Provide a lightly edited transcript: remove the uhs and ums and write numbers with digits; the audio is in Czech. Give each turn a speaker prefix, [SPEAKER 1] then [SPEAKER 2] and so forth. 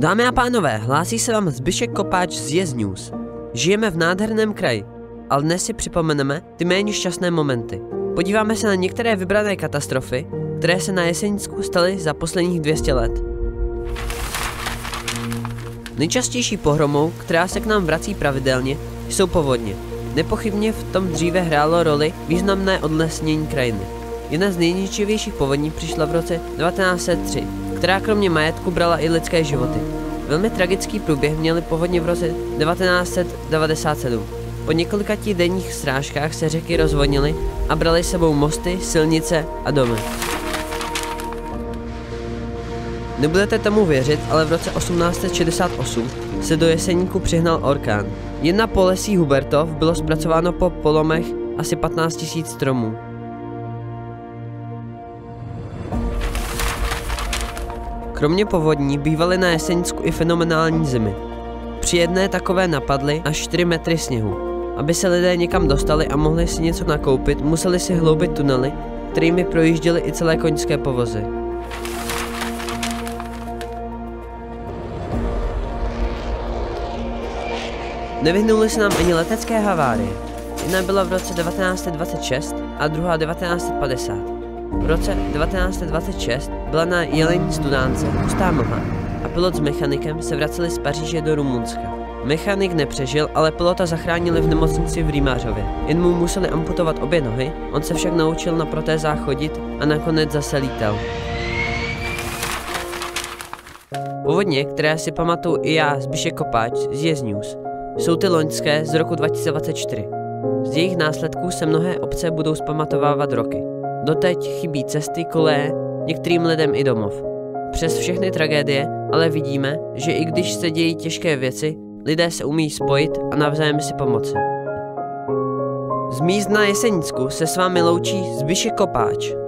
[SPEAKER 1] Dámy a pánové, hlásí se vám Zbyšek Kopáč z Yes News. Žijeme v nádherném kraji, ale dnes si připomeneme ty méně šťastné momenty. Podíváme se na některé vybrané katastrofy, které se na Jesenicku staly za posledních 200 let. Nejčastější pohromou, která se k nám vrací pravidelně, jsou povodně. Nepochybně v tom dříve hrálo roli významné odlesnění krajiny. Jedna z nejničivějších povodní přišla v roce 1903, která kromě majetku brala i lidské životy. Velmi tragický průběh měly povodně v roce 1997. Po několika denních srážkách se řeky rozvodnily a braly sebou mosty, silnice a domy. Nebudete tomu věřit, ale v roce 1868 se do Jeseníku přihnal orkán. Jen na Polesí Hubertov bylo zpracováno po polomech asi 15 000 stromů. Kromě povodní bývaly na Jesenicku i fenomenální zimy. Při jedné takové napadly až 4 metry sněhu. Aby se lidé někam dostali a mohli si něco nakoupit, museli si hloubit tunely, kterými projížděly i celé koňské povozy. Nevyhnuly se nám ani letecké havárie. Jedna byla v roce 1926 a druhá 1950. V roce 1926 byla na Jelení Studánce hustá mlha a pilot s mechanikem se vraceli z Paříže do Rumunska. Mechanik nepřežil, ale pilota zachránili v nemocnici v Rýmářově. Jen mu museli amputovat obě nohy, on se však naučil na protézách chodit a nakonec zase lítal. Povodně, které si pamatuju i já, Zbyšek Kopáč z Yes News, jsou ty loňské z roku 2024. Z jejich následků se mnohé obce budou vzpamatovávat roky. Doteď chybí cesty, koleje, některým lidem i domov. Přes všechny tragédie ale vidíme, že i když se dějí těžké věci, lidé se umí spojit a navzájem si pomoci. Z míst na Jesenicku se s vámi loučí Zbyšek Kopáč.